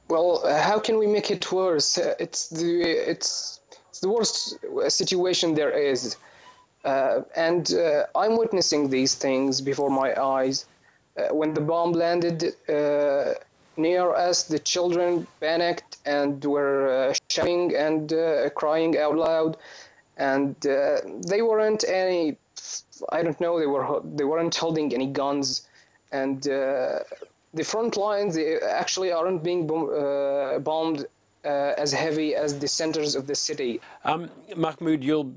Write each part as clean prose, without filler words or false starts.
Well, how can we make it worse? It's the worst situation there is, and I'm witnessing these things before my eyes. When the bomb landed near us, the children panicked and were shouting and crying out loud, and they weren't any. I don't know. They weren't holding any guns, and the front lines they actually aren't being bombed as heavy as the centers of the city. Mahmoud, you'll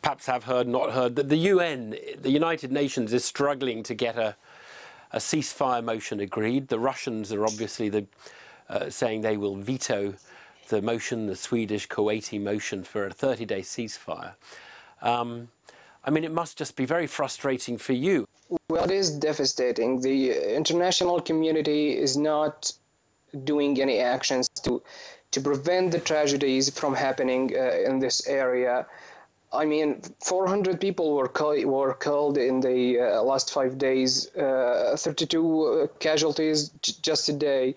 perhaps have heard, not heard, that the UN, the United Nations, is struggling to get a ceasefire motion agreed. The Russians are obviously saying they will veto the motion, the Swedish Kuwaiti motion for a 30-day ceasefire. I mean, it must just be very frustrating for you. Well, it is devastating. The international community is not doing any actions to prevent the tragedies from happening in this area. I mean, 400 people were killed in the last 5 days, 32 casualties just today,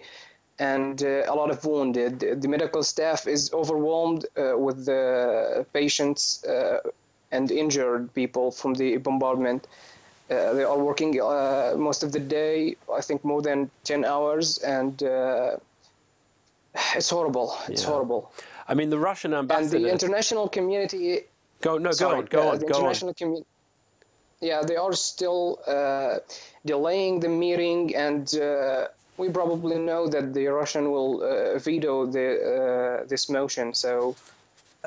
and a lot of wounded. The medical staff is overwhelmed with the patients and injured people from the bombardment. They are working most of the day, I think more than 10 hours, and it's horrible. It's horrible. I mean, the Russian ambassador... And the international community... Go on. Yeah, they are still delaying the meeting, and we probably know that the Russian will veto this motion, so...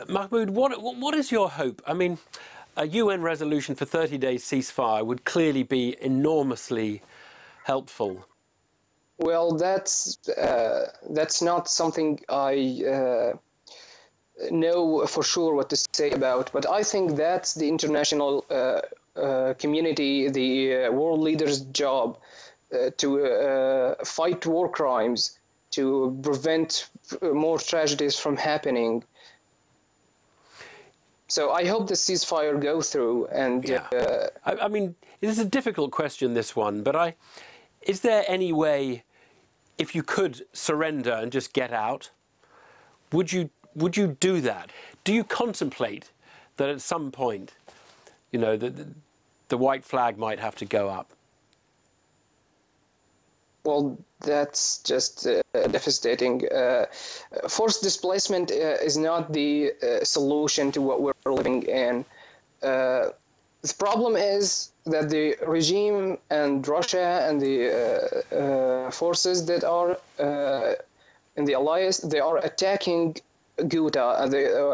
Mahmoud, what is your hope? I mean, a UN resolution for 30 days ceasefire would clearly be enormously helpful. Well, that's not something I know for sure what to say about, but I think that's the international community, the world leaders' job to fight war crimes, to prevent more tragedies from happening. So I hope the ceasefire go through. And I mean, it is a difficult question, this one, but is there any way, if you could surrender and just get out, would you do that? Do you contemplate that at some point, you know, the white flag might have to go up? Well, that's just devastating. Forced displacement is not the solution to what we're living in. The problem is that the regime and Russia and the forces that are in the alliance, they are attacking Ghouta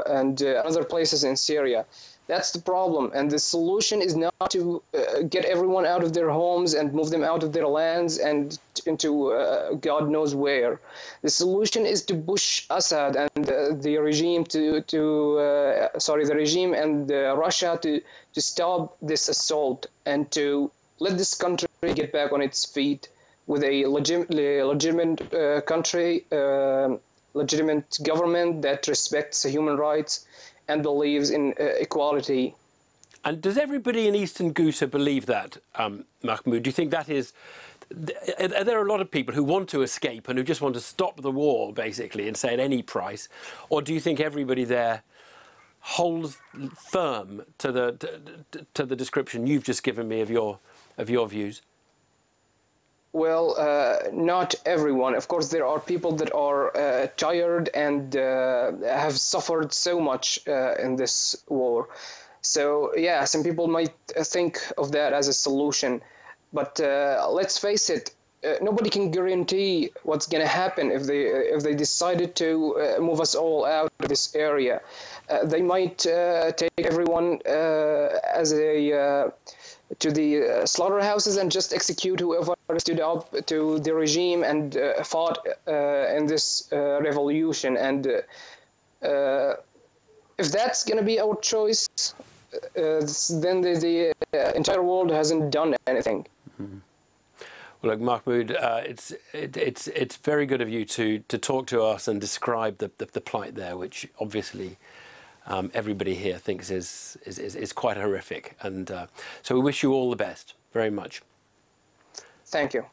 and other places in Syria. That's the problem, and the solution is not to get everyone out of their homes and move them out of their lands and into God knows where. The solution is to push Assad and the regime the regime and Russia to stop this assault and to let this country get back on its feet with a legitimate country, legitimate government that respects human rights and believes in equality. And does everybody in Eastern Ghouta believe that, Mahmoud? Do you think that is... Are there a lot of people who want to escape and who just want to stop the war, basically, and say at any price? Or do you think everybody there holds firm to the description you've just given me of your views? Well, not everyone. Of course, there are people that are tired and have suffered so much in this war. So, yeah, some people might think of that as a solution. But let's face it, nobody can guarantee what's going to happen if they decided to move us all out of this area. They might take everyone as a... to the slaughterhouses and just execute whoever stood up to the regime and fought in this revolution. And if that's going to be our choice, then the entire world hasn't done anything. Mm-hmm. Well, look, Mahmoud, it's very good of you to talk to us and describe the plight there, which obviously everybody here thinks is quite horrific. And so we wish you all the best very much. Thank you.